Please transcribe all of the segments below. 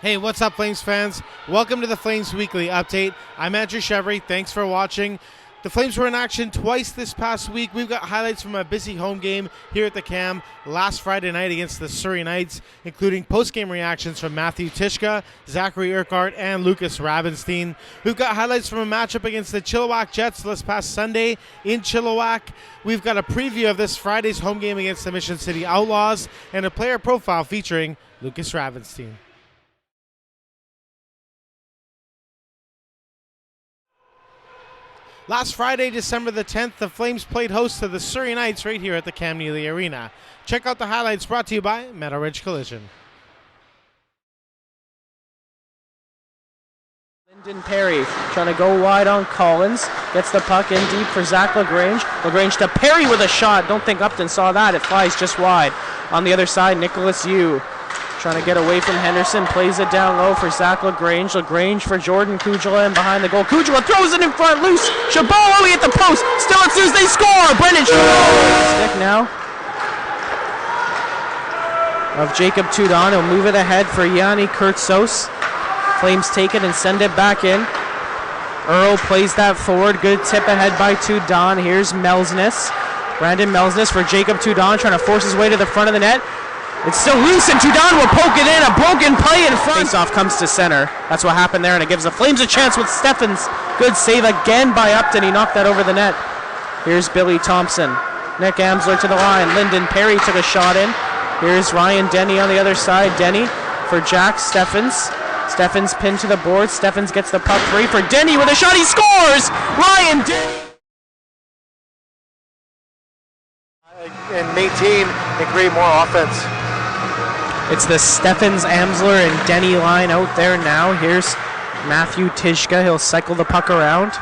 Hey, what's up, Flames fans? Welcome to the Flames Weekly Update. I'm Matthew Tyszka. Thanks for watching. The Flames were in action twice this past week. We've got highlights from a busy home game here at the Cam last Friday night against the Surrey Knights, including post-game reactions from Matthew Tyszka, Zachary, Urquhart, and Lukas Ravenstein. We've got highlights from a matchup against the Chilliwack Jets this past Sunday in Chilliwack. We've got a preview of this Friday's home game against the Mission City Outlaws and a player profile featuring Lukas Ravenstein. Last Friday, December the 10th, the Flames played host to the Surrey Knights right here at the Cam Neely Arena. Check out the highlights brought to you by Meadow Ridge Collision. Lyndon Perry trying to go wide on Collins. Gets the puck in deep for Zach LaGrange. LaGrange to Perry with a shot. Don't think Upton saw that. It flies just wide. On the other side, Nicholas Yu trying to get away from Henderson. Plays it down low for Zach LaGrange. LaGrange for Jordan Kujala, and behind the goal, Kujala throws it in front, loose. Chabot hit the post. Still at Suze, they score. Brendan stick now of Jacob Tudon. He'll move it ahead for Yanni Kurtzos. Flames take it and send it back in. Earl plays that forward. Good tip ahead by Tudon. Here's Melsness. Brandon Melsness for Jacob Tudon, trying to force his way to the front of the net. It's still loose, and Tudon will poke it in. A broken play in front. Face-off comes to center. That's what happened there, and it gives the Flames a chance with Steffens. Good save again by Upton. He knocked that over the net. Here's Billy Thompson. Nick Amsler to the line. Lyndon Perry took a shot in. Here's Ryan Denny on the other side. Denny for Jack Steffens. Steffens pinned to the board. Steffens gets the puck free for Denny with a shot. He scores! Ryan Denny! And maintain and create more offense. It's the Steffens, Amsler, and Denny line out there now. Here's Matthew Tyszka. He'll cycle the puck around.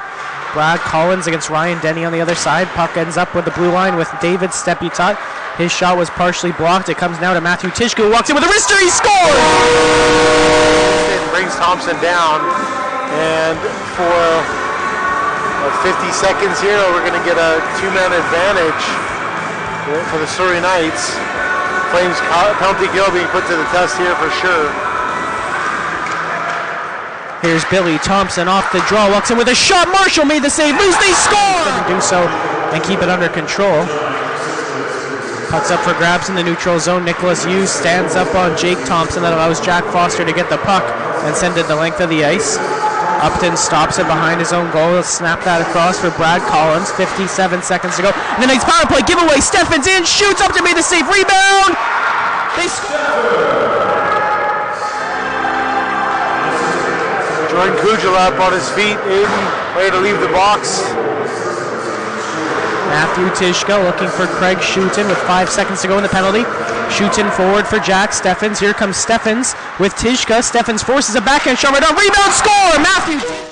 Brad Collins against Ryan Denny on the other side. Puck ends up with the blue line with David Steputat. His shot was partially blocked. It comes now to Matthew Tyszka, who walks in with a wrister. He scores! It brings Thompson down. And for 50 seconds here, we're going to get a two-man advantage for the Surrey Knights. Flames penalty kill being put to the test here for sure. Here's Billy Thompson off the draw, walks in with a shot. Marshall made the save. Loose, they score! Couldn't do so and keep it under control. Puck's up for grabs in the neutral zone. Nicholas Hughes stands up on Jake Thompson. That allows Jack Foster to get the puck and send it the length of the ice. Upton stops it behind his own goal. He'll snap that across for Brad Collins. 57 seconds to go. The Knights power play giveaway. Steffens in, shoots. Upton made the save. Rebound. They Jordan Kujala up on his feet, Aiden ready to leave the box. Matthew Tyszka looking for Craig Schutten with 5 seconds to go in the penalty. Schutten forward for Jack Steffens. Here comes Steffens with Tyszka. Steffens forces a backhand shot right on. Rebound, score! Matthew.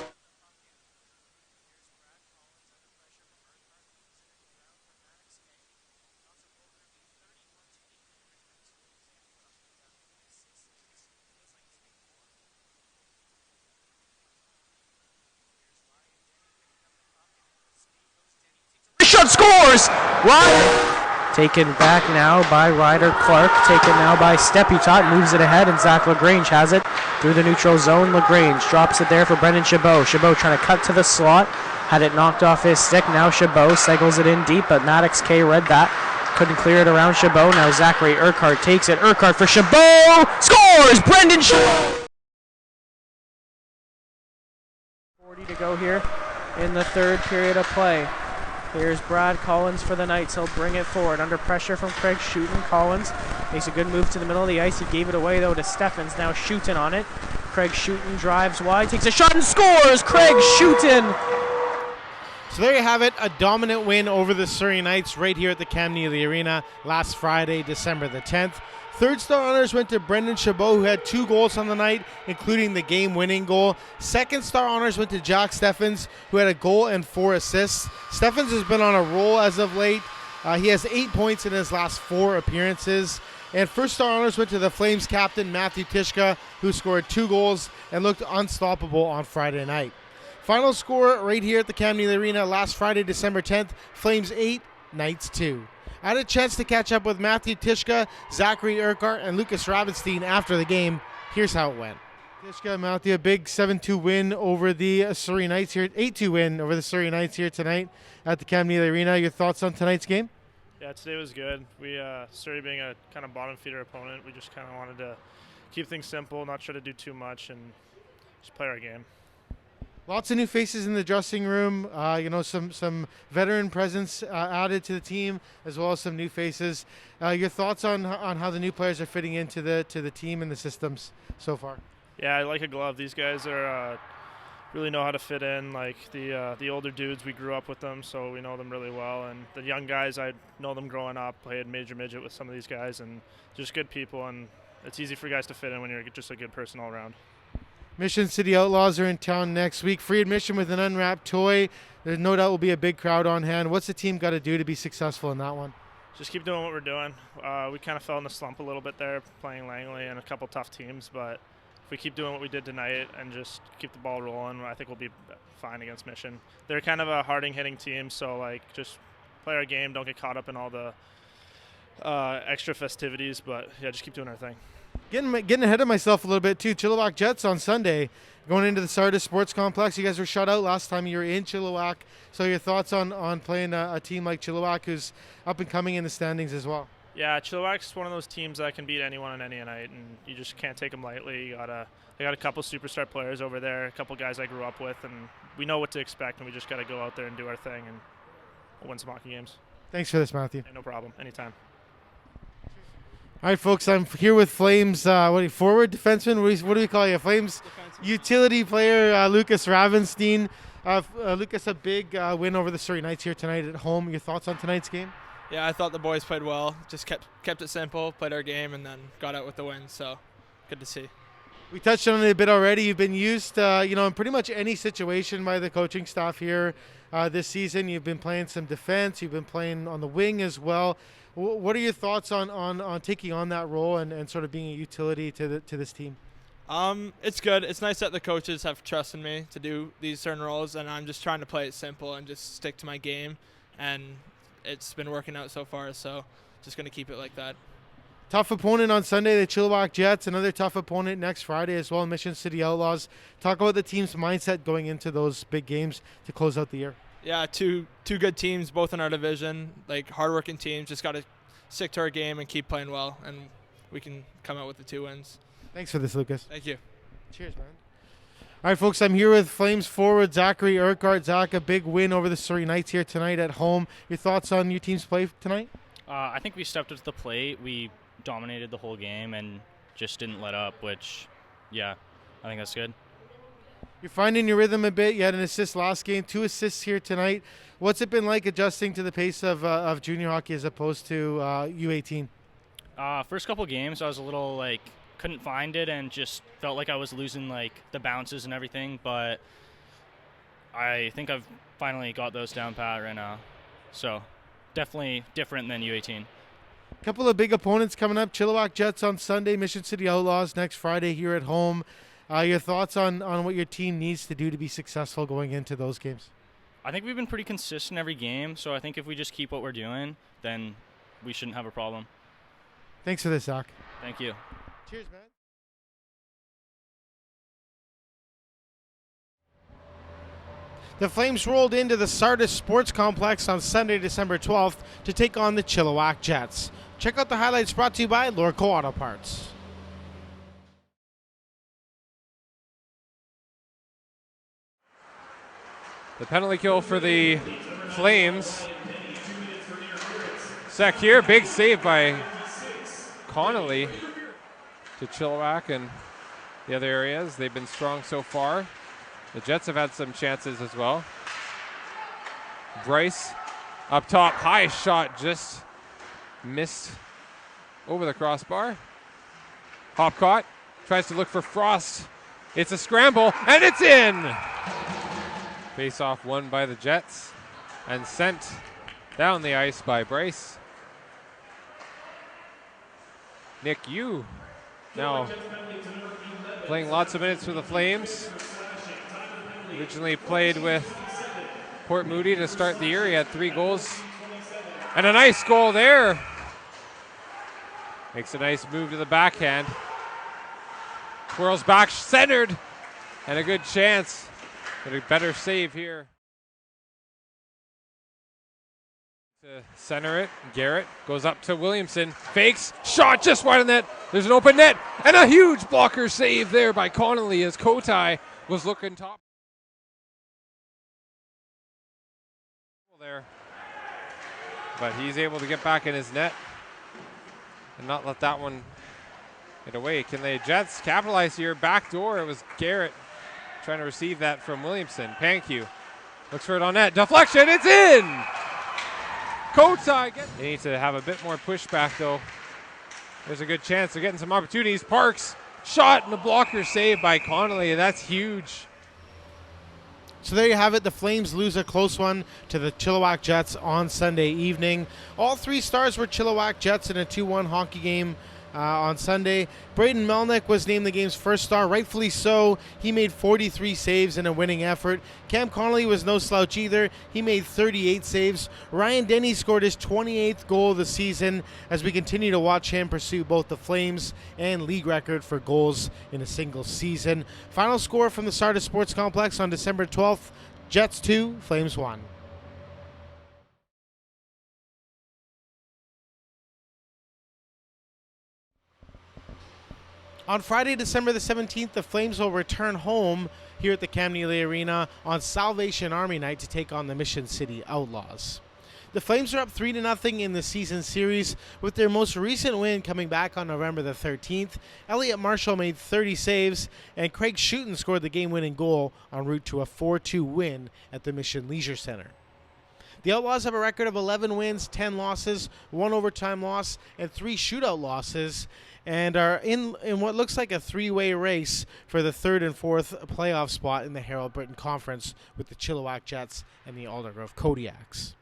Shot scores! Ryder taken back now by Ryder Clark. Taken now by Steputat. Moves it ahead, and Zach LaGrange has it through the neutral zone. LaGrange drops it there for Brendan Chabot. Chabot trying to cut to the slot. Had it knocked off his stick. Now Chabot cycles it in deep, but Maddox K read that. Couldn't clear it around Chabot. Now Zachary Urquhart takes it. Urquhart for Chabot. Scores! Brendan Chabot! 40 to go here in the third period of play. Here's Brad Collins for the Knights. He'll bring it forward under pressure from Craig Schutten. Collins makes a good move to the middle of the ice. He gave it away though to Steffens. Now Schutten on it. Craig Schutten drives wide, takes a shot and scores! Craig Schutten! So there you have it, a dominant win over the Surrey Knights right here at the Cam Neely Arena last Friday, December the 10th. Third star honors went to Brendan Chabot, who had 2 goals on the night, including the game-winning goal. Second star honors went to Jack Steffens, who had a goal and 4 assists. Steffens has been on a roll as of late. He has 8 points in his last 4 appearances. And first star honors went to the Flames captain, Matthew Tyszka, who scored 2 goals and looked unstoppable on Friday night. Final score right here at the Cam Neely Arena last Friday, December 10th, Flames 8, Knights 2. I had a chance to catch up with Matthew Tyszka, Zachary Urquhart, and Lukas Ravenstein after the game. Here's how it went. Tyszka, Matthew, a big 7-2 win over the Surrey Knights here, 8-2 win over the Surrey Knights here tonight at the Cam Neely Arena. Your thoughts on tonight's game? Yeah, today was good. We Surrey being a kind of bottom feeder opponent, we just kind of wanted to keep things simple, not try to do too much, and just play our game. Lots of new faces in the dressing room. Some veteran presence added to the team, as well as some new faces. Your thoughts on how the new players are fitting into the team and the systems so far? Yeah, I like a glove. These guys are really know how to fit in. Like the older dudes, we grew up with them, so we know them really well. And the young guys, I know them growing up. Played major midget with some of these guys, and just good people. And it's easy for guys to fit in when you're just a good person all around. Mission City Outlaws are in town next week. Free admission with an unwrapped toy. There's no doubt will be a big crowd on hand. What's the team got to do to be successful in that one? Just keep doing what we're doing. We kind of fell in the slump a little bit there, playing Langley and a couple tough teams. But if we keep doing what we did tonight and just keep the ball rolling, I think we'll be fine against Mission. They're kind of a harding-hitting team, so like just play our game. Don't get caught up in all the extra festivities. But yeah, just keep doing our thing. Getting ahead of myself a little bit too. Chilliwack Jets on Sunday going into the Sardis Sports Complex. You guys were shut out last time you were in Chilliwack. So your thoughts on playing a team like Chilliwack, who's up and coming in the standings as well? Yeah, Chilliwack's one of those teams that can beat anyone on any night, and you just can't take them lightly. They got a couple superstar players over there, a couple guys I grew up with, and we know what to expect, and we just got to go out there and do our thing, and we'll win some hockey games. Thanks for this, Matthew. Yeah, no problem. Anytime. All right, folks, I'm here with Flames, forward defenseman? What do we call you? Flames defenseman. Utility player Lukas Ravenstein. Lukas, a big win over the Surrey Knights here tonight at home. Your thoughts on tonight's game? Yeah, I thought the boys played well. Just kept it simple, played our game, and then got out with the win. So good to see. We touched on it a bit already. You've been used, in pretty much any situation by the coaching staff here this season. You've been playing some defense. You've been playing on the wing as well. What are your thoughts on taking on that role and sort of being a utility to this team? It's good. It's nice that the coaches have trust in me to do these certain roles, and I'm just trying to play it simple and just stick to my game, and it's been working out so far, so just going to keep it like that. Tough opponent on Sunday, the Chilliwack Jets. Another tough opponent next Friday as well, Mission City Outlaws. Talk about the team's mindset going into those big games to close out the year. Yeah, two good teams, both in our division, like hardworking teams. Just got to stick to our game and keep playing well, and we can come out with the 2 wins. Thanks for this, Lukas. Thank you. Cheers, man. All right, folks, I'm here with Flames forward Zachary Urquhart. Zach, a big win over the Surrey Knights here tonight at home. Your thoughts on your team's play tonight? I think we stepped up to the plate. We dominated the whole game and just didn't let up, which, yeah, I think that's good. You're finding your rhythm a bit. You had an assist last game, 2 assists here tonight. What's it been like adjusting to the pace of junior hockey as opposed to U18? First couple games, I was a little, couldn't find it and just felt like I was losing, the bounces and everything, but I think I've finally got those down pat right now. So, definitely different than U18. A couple of big opponents coming up. Chilliwack Jets on Sunday, Mission City Outlaws next Friday here at home. Your thoughts on what your team needs to do to be successful going into those games? I think we've been pretty consistent every game, so I think if we just keep what we're doing, then we shouldn't have a problem. Thanks for this, Zach. Thank you. Cheers, man. The Flames rolled into the Sardis Sports Complex on Sunday, December 12th to take on the Chilliwack Jets. Check out the highlights brought to you by Urquhart Auto Parts. The penalty kill for the Flames. Zachary, big save by Connolly to Chilliwack and the other areas. They've been strong so far. The Jets have had some chances as well. Bryce up top, high shot, just missed over the crossbar. Hopcott tries to look for Frost. It's a scramble, and it's in! Face-off won by the Jets and sent down the ice by Bryce. Nick Yu now playing lots of minutes for the Flames. Originally played with Port Moody to start the year. He had 3 goals. And a nice goal there. Makes a nice move to the backhand. Twirls back, centered, and a good chance. But a better save here. To center it, Garrett goes up to Williamson, fakes, shot just wide of net. There's an open net, and a huge blocker save there by Connolly as Kotai was looking top. There, but he's able to get back in his net and not let that one get away. Can the Jets capitalize here? Back door, it was Garrett trying to receive that from Williamson. Pankew looks for it on net, deflection, it's in! Kotai, they need to have a bit more pushback though. There's a good chance they're getting some opportunities. Parks, shot, and the blocker saved by Connolly, and that's huge. So there you have it. The Flames lose a close one to the Chilliwack Jets on Sunday evening. All 3 stars were Chilliwack Jets in a 2-1 hockey game on Sunday. Braden Melnick was named the game's first star, rightfully so. He made 43 saves in a winning effort. Cam Connolly was no slouch either. He made 38 saves. Ryan Denny scored his 28th goal of the season as we continue to watch him pursue both the Flames and league record for goals in a single season. Final score from the Sardis Sports Complex on December 12th, Jets 2, Flames 1. On Friday, December the 17th, the Flames will return home here at the Cam Neely Arena on Salvation Army night to take on the Mission City Outlaws. The Flames are up 3-0 in the season series, with their most recent win coming back on November the 13th. Elliot Marshall made 30 saves, and Craig Schutten scored the game-winning goal en route to a 4-2 win at the Mission Leisure Center. The Outlaws have a record of 11 wins, 10 losses, 1 overtime loss, and 3 shootout losses, and are in what looks like a 3-way race for the 3rd and 4th playoff spot in the Harold Britton Conference with the Chilliwack Jets and the Aldergrove Kodiaks.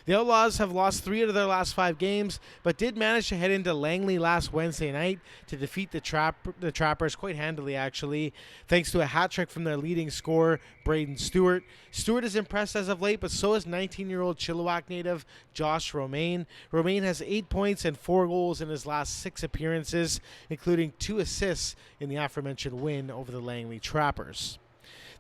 The Outlaws have lost 3 out of their last 5 games, but did manage to head into Langley last Wednesday night to defeat the Trappers quite handily, actually, thanks to a hat trick from their leading scorer, Braden Stewart. Stewart is impressed as of late, but so is 19-year-old Chilliwack native Josh Romaine. Romaine has 8 points and 4 goals in his last 6 appearances, including 2 assists in the aforementioned win over the Langley Trappers.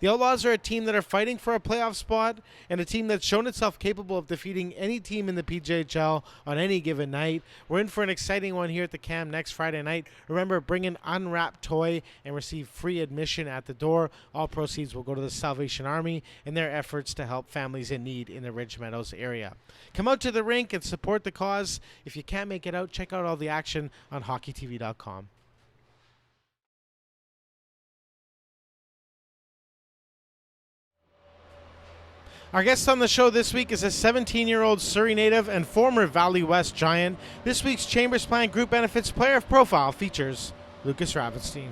The Outlaws are a team that are fighting for a playoff spot and a team that's shown itself capable of defeating any team in the PJHL on any given night. We're in for an exciting one here at the Cam next Friday night. Remember, bring an unwrapped toy and receive free admission at the door. All proceeds will go to the Salvation Army and their efforts to help families in need in the Ridge Meadows area. Come out to the rink and support the cause. If you can't make it out, check out all the action on hockeytv.com. Our guest on the show this week is a 17-year-old Surrey native and former Valley West Giant. This week's Chambers Plan Group Benefits Player of Profile features Lukas Ravenstein.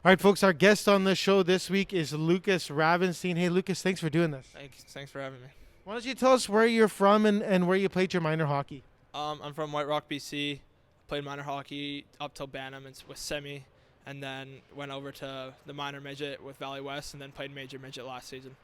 All right, folks, our guest on the show this week is Lukas Ravenstein. Hey, Lukas, thanks for doing this. Thanks for having me. Why don't you tell us where you're from and where you played your minor hockey? I'm from White Rock, BC. Played minor hockey up till Bantam and with semi. And then went over to the minor midget with Valley West and then played major midget last season.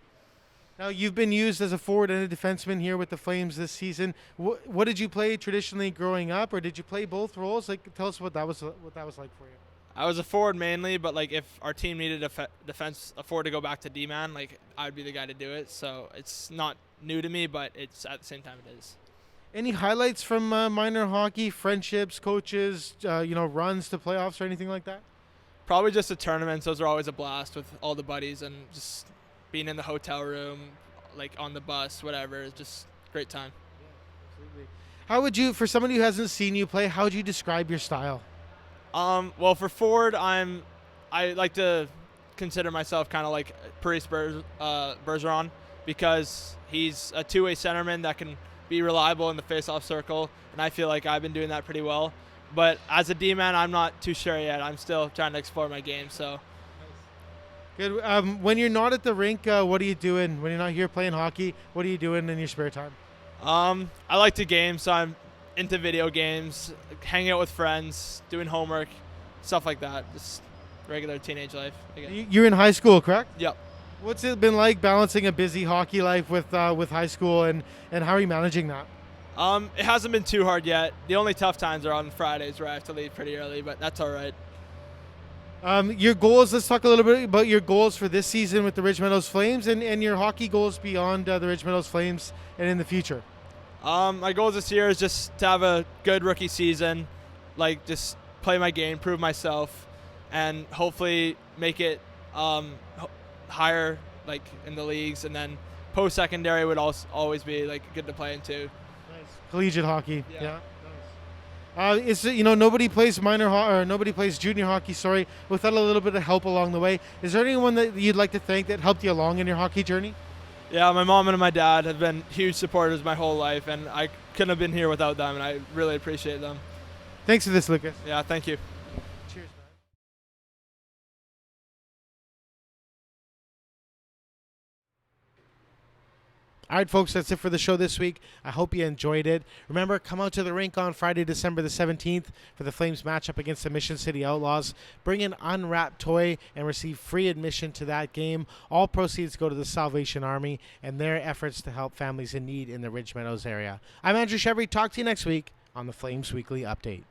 Now, you've been used as a forward and a defenseman here with the Flames this season. What did you play traditionally growing up, or did you play both roles? Like, tell us what that was like for you. I was a forward mainly, but like if our team needed a forward to go back to D-man, like I would be the guy to do it. So it's not new to me, but it's at the same time it is. Any highlights from minor hockey, friendships, coaches, runs to playoffs or anything like that? Probably just the tournaments. Those are always a blast with all the buddies and just being in the hotel room, like on the bus, whatever. It's just a great time. Yeah, absolutely. How would you, for somebody who hasn't seen you play, how would you describe your style? Well, for forward, I like to consider myself kind of like Paris Bergeron because he's a two-way centerman that can be reliable in the face-off circle, and I feel like I've been doing that pretty well. But as a D-man, I'm not too sure yet. I'm still trying to explore my game. So, good. When you're not at the rink, what are you doing? When you're not here playing hockey, what are you doing in your spare time? I like to game, so I'm into video games, hanging out with friends, doing homework, stuff like that. Just regular teenage life. You're in high school, correct? Yep. What's it been like balancing a busy hockey life with high school, and how are you managing that? It hasn't been too hard yet. The only tough times are on Fridays where I have to leave pretty early, but that's all right. Your goals, let's talk a little bit about your goals for this season with the Ridge Meadows Flames and your hockey goals beyond the Ridge Meadows Flames and in the future. My goals this year is just to have a good rookie season, like just play my game, prove myself, and hopefully make it higher like in the leagues, and then post-secondary would also always be like good to play into. Nice. Collegiate hockey. Yeah. Nice. Nobody plays nobody plays junior hockey. Sorry, without a little bit of help along the way. Is there anyone that you'd like to thank that helped you along in your hockey journey? Yeah, my mom and my dad have been huge supporters my whole life, and I couldn't have been here without them, and I really appreciate them. Thanks for this, Lucas. Yeah, thank you. Cheers, man. All right, folks, that's it for the show this week. I hope you enjoyed it. Remember, come out to the rink on Friday, December the 17th for the Flames matchup against the Mission City Outlaws. Bring an unwrapped toy and receive free admission to that game. All proceeds go to the Salvation Army and their efforts to help families in need in the Ridge Meadows area. I'm Andrew Chevry. Talk to you next week on the Flames Weekly Update.